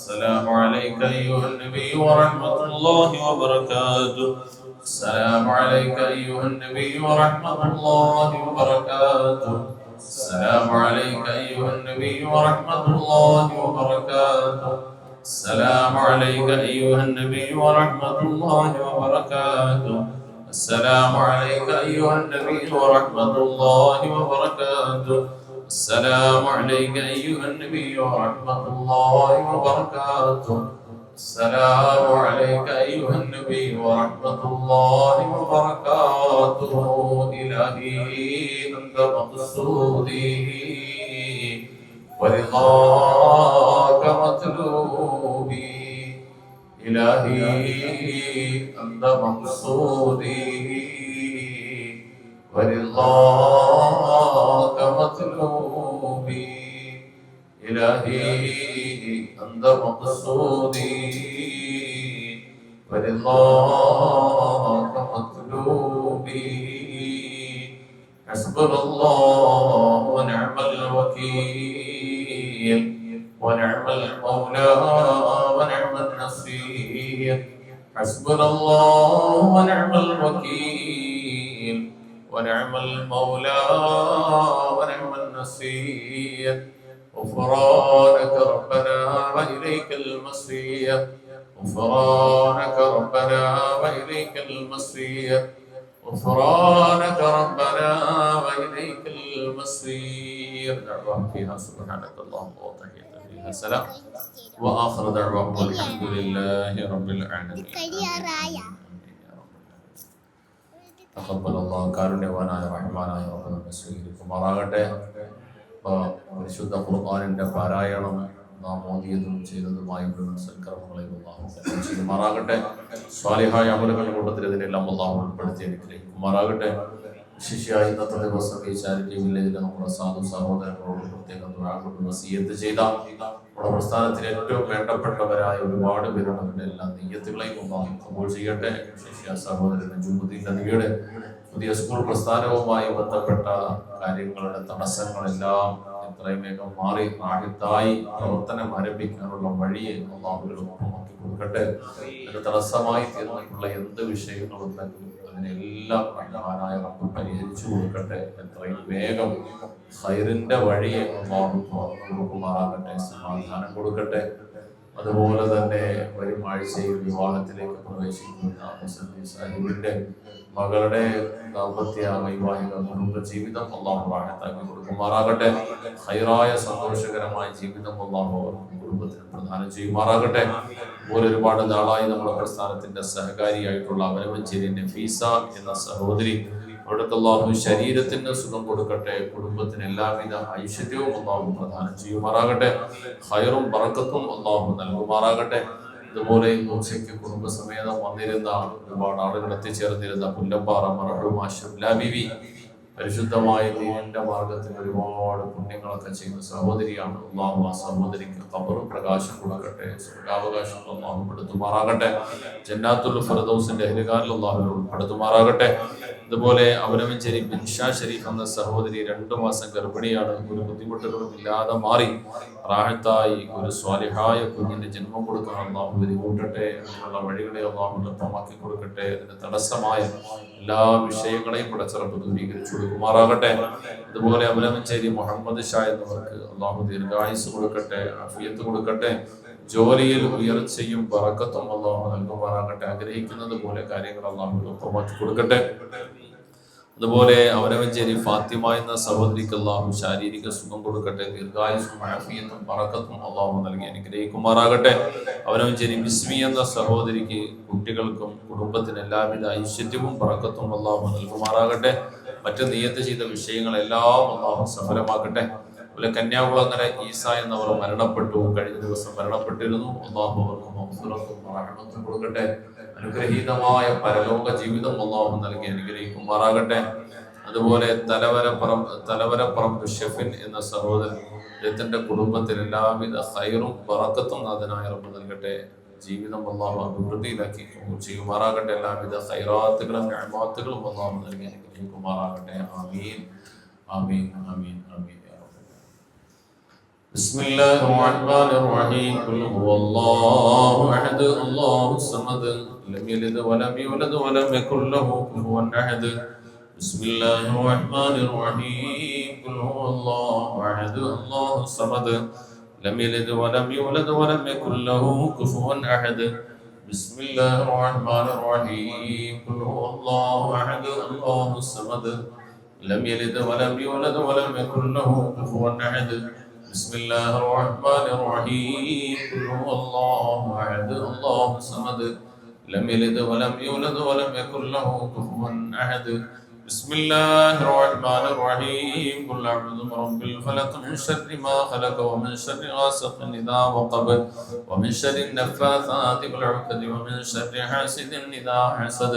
السلام عليك أيها النبي ورحمة الله وبركاته. السلام عليك أيها النبي ورحمة الله وبركاته. السلام عليك أيها النبي ورحمة الله وبركاته. السلام عليك أيها النبي ورحمة الله وبركاته. السلام عليك أيها النبي ورحمة الله وبركاته. السلام عليك أيها النبي ورحمة الله وبركاته. السلام عليك أيها النبي ورحمة الله وبركاته. إلهي أنت مقصودي ورضاك مطلوبي. إلهي أنت مقصودي ورضاك مطلوبي. إلهي أنت مقصودي ورضاك مطلوبي. حسبنا الله ونعم الوكيل ونعم المولى ونعم النصير. حسبنا الله ونعم الوكيل ونعم المولى ونعم النصير. غفرانك ربنا وإليك المصير. غفرانك ربنا وإليك المصير. غفرانك ربنا وإليك المصير. دعواهم فيها سبحانك اللهم وتحية فيها سلام وآخر دعواهم الحمد لله رب العالمين. تقبل الله കാരുണ്യവാനായ റഹ്മാനായ റബ്ബ് സ്വീകരിക്കുമാറാകട്ടെ. പരിശുദ്ധ ഖുർആനിന്റെ പാരായണം നാം ഓതിയതും ചെയ്തതുമായ മുഴുവൻ സൽക്കർമ്മങ്ങളെ അല്ലാഹു ചെയ്യുമാറാകട്ടെ. സ്വാലിഹായ അമലുകളുടെ കൂട്ടത്തിൽ ഇതിനെല്ലാം അല്ലാഹു ഉൾപ്പെടുത്തി അനുഗ്രഹിക്കുമാറാകട്ടെ. വിശേഷിയായി ഇന്നത്തെ ദിവസം ഈ ചാരിറ്റി വില്ലേജിലെ നമ്മുടെ സാധു സഹോദരങ്ങളോട് പ്രത്യേകം ദുആ കൊണ്ട് വസിയത്ത് ചെയ്ത നമ്മുടെ പ്രസ്ഥാനത്തിന് ഏറ്റവും വേണ്ടപ്പെട്ടവരായ ഒരുപാട് പേരുണ്ട്. അവരുടെ എല്ലാ നിയ്യത്തുകളെയും അല്ലാഹു കബൂൽ ചെയ്യട്ടെ. വിശേഷിയ സഹോദരൻ ജുമുദ്ദീൻ നബിയുടെ പുതിയ സ്കൂൾ പ്രസ്ഥാനവുമായി ബന്ധപ്പെട്ട കാര്യങ്ങളുടെ തടസ്സങ്ങളെല്ലാം എത്രയും വേഗം മാറി റാഹിത്തായി പ്രവർത്തനം ആരംഭിക്കാനുള്ള വഴിയെ അല്ലാഹു എളുപ്പമാക്കി കൊടുക്കട്ടെ. അതിന് തടസ്സമായി തീർന്നിട്ടുള്ള എന്ത് വിഷയങ്ങളുണ്ടെങ്കിലും അതിനെല്ലാം റഹ്മാനായ റബ്ബ് പരിഹരിച്ചു കൊടുക്കട്ടെ. എത്രയും വേഗം ഖൈറിന്റെ വഴിയെ അല്ലാഹു കൊടുക്കുമാറാകട്ടെ. സമാധാനം കൊടുക്കട്ടെ. അതുപോലെ തന്നെ വരും ആഴ്ചയിൽ വിവാഹത്തിലേക്ക് പ്രവേശിക്കുന്ന സാഹിബിന്റെ മകളുടെ ദാമ്പത്യ വൈവാഹിക കുടുംബ ജീവിതം അല്ലാഹു റാഹത്താക്കി കൊടുക്കുമാറാകട്ടെ. ഖൈറായ സന്തോഷകരമായ ജീവിതം അല്ലാഹു കുടുംബത്തിന് പ്രദാനം ചെയ്യുമാറാകട്ടെ. അതുപോലെ ഒരുപാട് നാളായി നമ്മുടെ പ്രസ്ഥാനത്തിന്റെ സഹകാരിയായിട്ടുള്ള അവലമഞ്ചേരി നഫീസ എന്ന സഹോദരി, അവിടുത്തെ അല്ലാഹു ശരീരത്തിന് സുഖം കൊടുക്കട്ടെ. കുടുംബത്തിന് എല്ലാവിധ ഐശ്വര്യവും അല്ലാഹു പ്രദാനം ചെയ്യുമാറാകട്ടെ. ഖൈറും ബറക്കത്തും അല്ലാഹു നൽകുമാറാകട്ടെ. ഇതുപോലെ ഉച്ചയ്ക്ക് കുടുംബസമേതം വന്നിരുന്ന ഒരുപാട് ആളുകൾ എത്തിച്ചേർന്നിരുന്ന പുല്ലമ്പാറ മർഹൂമ ഷംല ബീവി പരിശുദ്ധമായ ദീനിന്റെ മാർഗത്തിൽ ഒരുപാട് പുണ്യങ്ങളൊക്കെ ചെയ്യുന്ന സഹോദരിയാണ്. അല്ലാഹു ആ സഹോദരിക്ക് ഖബറും പ്രകാശം കൊടുക്കട്ടെ. സ്വർഗ്ഗാവകാശം അല്ലാഹു ഉൾപ്പെടുത്തുമാറാകട്ടെ. ജന്നാത്തുൽ ഫിർദൗസിന്റെ അഹ്ലുകാരിൽ അല്ലാഹു ഉൾപ്പെടുത്തുമാറാകട്ടെ. അതുപോലെ അവലമഞ്ചേരി ബിൻഷാ ഷരീഫ് എന്ന സഹോദരി 2 മാസം ഗർഭിണിയാണ്. ഒരു ബുദ്ധിമുട്ടുകളും ഇല്ലാതെ മാറി റാഹത്തായി ഒരു സ്വാലിഹായ കുഞ്ഞിന് ജന്മം കൊടുക്കാൻ അല്ലാഹു വിധി കൂട്ടട്ടെ. അതിനുള്ള വഴികളെ അല്ലാഹു എളുപ്പമാക്കി കൊടുക്കട്ടെ. അതിന് തടസ്സമായ എല്ലാ വിഷയങ്ങളെയും പടച്ചിറപ്പ് ദൂരീകരിച്ചു കൊടുക്കുമാറാകട്ടെ. അതുപോലെ അവലമഞ്ചേരി മുഹമ്മദ് ഷാ എന്നവർക്ക് അല്ലാഹു ദീർഘായുസ് കൊടുക്കട്ടെ, ആഫിയത്ത് കൊടുക്കട്ടെ. ജോലിയിൽ ഉയർച്ചയും ബറക്കത്തും അല്ലാഹു നൽകുമാറാകട്ടെ. ആഗ്രഹിക്കുന്നത് പോലെ കാര്യങ്ങൾ അല്ലാഹു എളുപ്പമാക്കി കൊടുക്കട്ടെ. അതുപോലെ അവലമഞ്ചേരി ഫാത്തിമ എന്ന സഹോദരിക്ക് അല്ലാഹു ശാരീരിക സുഖം കൊടുക്കട്ടെ. ദീർഘായുസ്സും ആഫിയത്തും ബറക്കത്തും അല്ലാഹു നൽകി അനുഗ്രഹിക്കുമാറാകട്ടെ. അവലമഞ്ചേരി ബിസ്മി എന്ന സഹോദരിക്ക് കുട്ടികൾക്കും കുടുംബത്തിന് എല്ലാവിധ ഐശ്വര്യവും ബറക്കത്തും അല്ലാഹു നൽകുമാറാകട്ടെ. മറ്റ് നിയത്ത് ചെയ്ത വിഷയങ്ങളെല്ലാം അല്ലാഹു സഫലമാക്കട്ടെ. അതുപോലെ കന്യാകുളങ്ങര ഈസ എന്നവർ മരണപ്പെട്ടു. കഴിഞ്ഞ ദിവസം മരണപ്പെട്ടിരുന്നു. അല്ലാഹു അവർക്ക് മഗ്ഫിറത്തും റഹ്മത്തും കൊടുക്കട്ടെ. അനുഗ്രഹീതമായ പരലോക ജീവിതം അല്ലാഹു നൽകി അനുഗ്രഹിക്കുമാറാകട്ടെ. അതുപോലെ തലവരപ്പറമ്പ് ഷെഫിൻ എന്ന സഹോദരൻ, അദ്ദേഹത്തിന്റെ കുടുംബത്തിൽ എല്ലാവിധ ഖൈറും ബറക്കത്തും നാഥനായ റബ്ബ് നൽകട്ടെ. ജീവിതം അല്ലാഹു അഭിവൃദ്ധിയിലാക്കി ചെയ്യുമാറാകട്ടെ. എല്ലാവിധ ഖൈറാത്തുകളും നിഅമാത്തുകളും അല്ലാഹു നൽകി അനുഗ്രഹിക്കുമാറാകട്ടെ. ആമീൻ ആമീൻ ആമീൻ ആമീൻ. بسم الله الرحمن الرحيم قل هو الله أحد الله الصمد لم يلد ولم يولد ولم يكن له كفوا أحد بسم الله الرحمن الرحيم قل هو الله أحد الله الصمد لم يلد ولم يولد ولم يكن له كفوا أحد بسم الله الرحمن الرحيم قل هو الله أحد الله الصمد لم يلد ولم يولد ولم يكن له كفوا أحد بسم الله الرحمن الرحيم قل هو الله أحد الله الصمد لم يلد ولم يولد ولم يكن له كفوا أحد بسم الله الرحمن الرحيم قل أعوذ برب الفلق من شر ما خلق ومن شر غاسق إذا وقب ومن شر النفاثات بالعقد ومن شر حاسد إذا حسد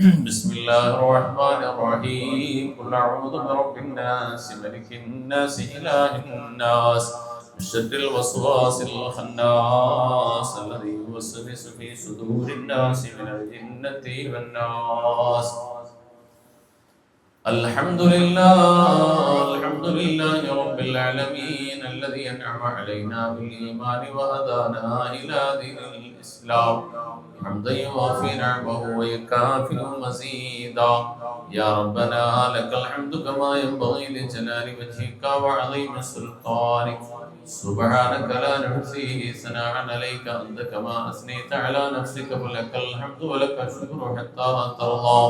بسم الله الرحمن الرحيم قل أعوذ برب الناس ملك الناس إله الناس من شر الوسواس الخناس الذي يوسوس في صدور الناس من الجنة والناس الحمد لله رب العالمين الذي أنعم علينا بالإيمان وهدانا إلى دين الإسلام حمدا يوافي نعمه ويكافئ مزيدا يا ربنا لك الحمد كما ينبغي لجلال وجهك وعظيم سلطانك سبحانك لا نحصي ثناء عليك أنت كما أثنيت على نفسك فلك الحمد ولك الشكر حتى ترضى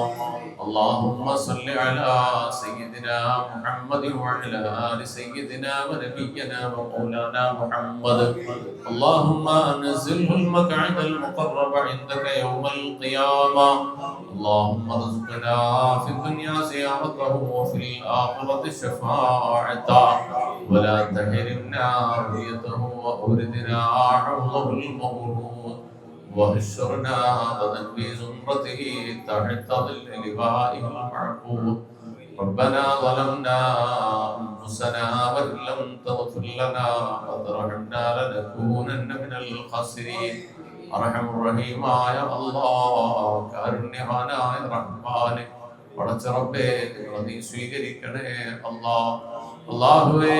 اللهم صل على سيدنا محمد وعلى آل سيدنا ونبينا ومولانا محمد اللهم أنزله المقعد المقرب عندك يوم القيامة اللهم ارزقنا في الدنيا زيارته وفي الآخرة شفاعته ولا تحرمنا رؤيته وأوردنا حوضه المورود واحشرنا غدا في زمرته تحت ظل لوائه المعقود ربنا ظلمنا أنفسنا وإن لم تغفر لنا وترحمنا لنكونن من الخاسرين അർഹം റഹീമായ അല്ലാഹ് കാരുണ്യവാനായ റഹ്മാനെ പടച്ച റബ്ബേ ഞങ്ങളെ നീ സ്വീകരിക്കണേ അല്ലാഹ് അല്ലാഹുവേ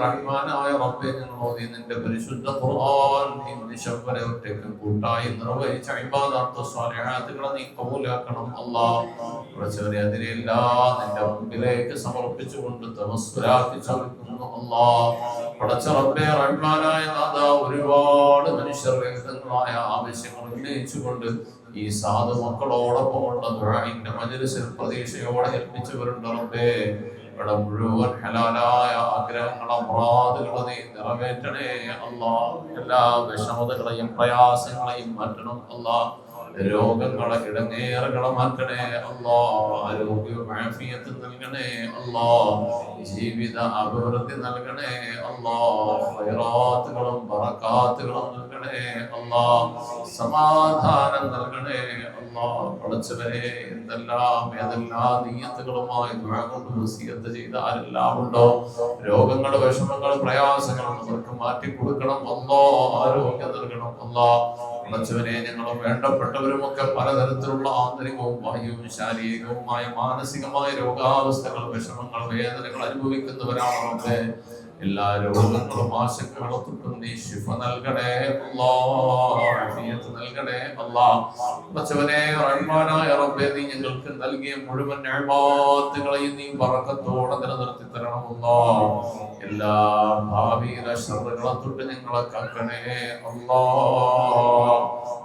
റഹ്മാനായ റബ്ബേ ഞങ്ങളോട് നിന്റെ പരിശുദ്ധ ഖുർആൻ ഇന്ന് ശബ്ബരെ ഒറ്റയ്ക്ക് കൂട്ടായി നിർവഹിച്ച ഇബാദത്ത് സ്വാലിഹാത്തുകളെ നീ കബൂലാക്കണം അല്ലാഹ് പടച്ചവനെ അതിനെല്ലാം നിന്റെ മുമ്പിലേക്ക് സമർപ്പിച്ചുകൊണ്ട് തവസ്സുലാക്കി ചോദിക്കുന്നു അല്ലാഹ് പടച്ച റബ്ബേ റഹ്മാനായ നാഥാ ഒരുപാട് മനുഷ്യർ വ്യക്തങ്ങളായ ആവശ്യങ്ങൾ ഉന്നയിച്ചുകൊണ്ട് ഈ സാധു മക്കളോടൊപ്പമുള്ള ദുആഇന്റെ മജ്‌ലിസിൽ പ്രതീക്ഷയോടെ ഏൽപ്പിച്ചവരുണ്ട് റബ്ബേ ഇവിടെ മുഴുവൻ ഹലാലായ ആഗ്രഹങ്ങളെ മുറാദുകളെ നീ നിറവേറ്റണേ അല്ലാഹ് എല്ലാ വിഷമതകളെയും പ്രയാസങ്ങളെയും മാറ്റണം അല്ലാഹ് രോഗങ്ങളെ ഇടങ്ങേറുകളെ മാറ്റണേ അല്ലാഹ് ആരോഗ്യവും ആഫിയത്തും നൽകണേ അല്ലാഹ് ജീവിത അഭിവൃദ്ധി നൽകണേ അല്ലാഹ് ഖൈറാത്തുകളും ബറകാത്തുകളും നൽകണേ അല്ലാഹ് സമാധാനം നൽകണേ അല്ലാഹ് പടച്ചവനെ ഏതെല്ലാം നിയ്യത്തുകളുമായി ദുആ കൊണ്ട് വസിയത്ത് ചെയ്ത ആരെല്ലാം ഉണ്ടോ രോഗങ്ങൾ വിഷമങ്ങൾ പ്രയാസങ്ങൾ അവർക്ക് മാറ്റി കൊടുക്കണം അല്ലാഹ് ആരോഗ്യം നൽകണം അല്ലാഹ് പടച്ചവനെ ഞങ്ങളും വേണ്ടപ്പെട്ടവരുമൊക്കെ പലതരത്തിലുള്ള ആന്തരികവും ബാഹ്യവും ശാരീരികവുമായ മാനസികമായ രോഗാവസ്ഥകൾ വിഷമങ്ങൾ വേദനകൾ അനുഭവിക്കുന്നവരാണ് റബ്ബേ എല്ലാ രോഗങ്ങളും ആശങ്കകളും തൊട്ടും നീ ശിഫ നൽകണേ അല്ലാഹ് ആഫിയത്ത് നൽകണേ അല്ലാഹ് പടച്ചവനെ റഹ്മാനായ റബ്ബേ നീ ഞങ്ങൾക്ക് നൽകിയ മുഴുവൻ നിഅമാത്തുകളെയും നീ ബറക്കത്തോടെ നിലനിർത്തി തരണം അല്ലാഹ് എല്ലാ ഭാവിയിലെ ശർറുകളെ തൊട്ട് ഞങ്ങളെ കാക്കണേ അല്ലാഹ്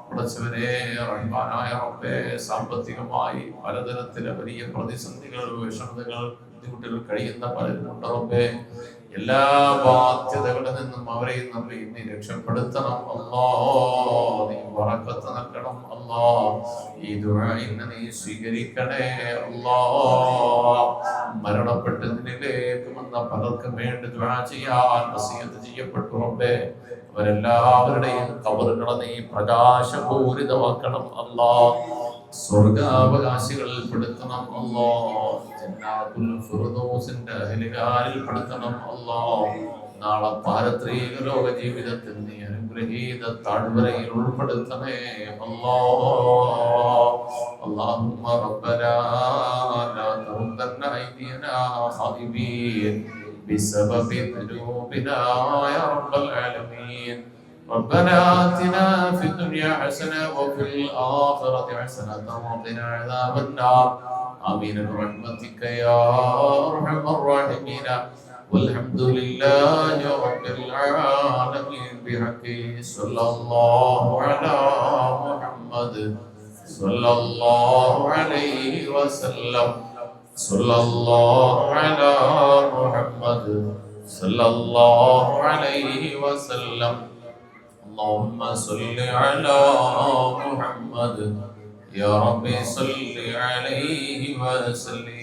പടച്ചവനെ റഹ്മാനായ റബ്ബേ സാമ്പത്തികമായി പലതരത്തിലെ വലിയ പ്രതിസന്ധികൾ വിഷമതകൾ ബുദ്ധിമുട്ടുകൾ കഴിയുന്ന പലരുമുണ്ട് റബ്ബേ എല്ലാ ബാധ്യതകളിൽ നിന്നും അവരെയും നമ്മയും നീ രക്ഷപ്പെടുത്തണം അല്ലാഹ് നീ ബറക്കത്ത് നൽകണം അല്ലാഹ് ഈ ദുആ നീ സ്വീകരിക്കണേ അല്ലാഹ് മരണപ്പെട്ടതിലേക്ക് വന്ന പലർക്കും വേണ്ടി ദുആ ചെയ്യാൻ വസിയത്ത് ചെയ്യപ്പെട്ടു റബ്ബേ അവരെല്ലാവരുടെയും ഖബറുകളെ നീ പ്രകാശപൂരിതമാക്കണം അല്ലാഹ് സ്വർഗാവകാശികളിൽ പെടുത്തണം അല്ലാഹ് ജന്നാത്തുൽ ഫിർദൗസിന്റെ അഹ്ലുകാരിൽ പെടുത്തണം അല്ലാഹ് നാളെ പാരത്രിക ലോക ജീവിതത്തിൽ നീ അനുഗ്രഹീത താഴ്വരയിൽ ഉൾപ്പെടുത്തണേ അല്ലാഹ് അല്ലാഹുമ്മ റബ്ബനാ ലാ തറുദ്ദന്ന ഐദിയനാ ഖാദിബീൻ بسبب ذنوبنا يا رب العالمين. ربنا آتنا في الدنيا حسنة وفي الآخرة حسنة وقنا عذاب النار. آمين برحمتك يا أرحم الراحمين. والحمد لله رب العالمين بحقه صلى الله على محمد صلى الله عليه وسلم. صلى الله على محمد صلى الله عليه وسلم. اللهم صل على محمد يا رب صل عليه وسلم.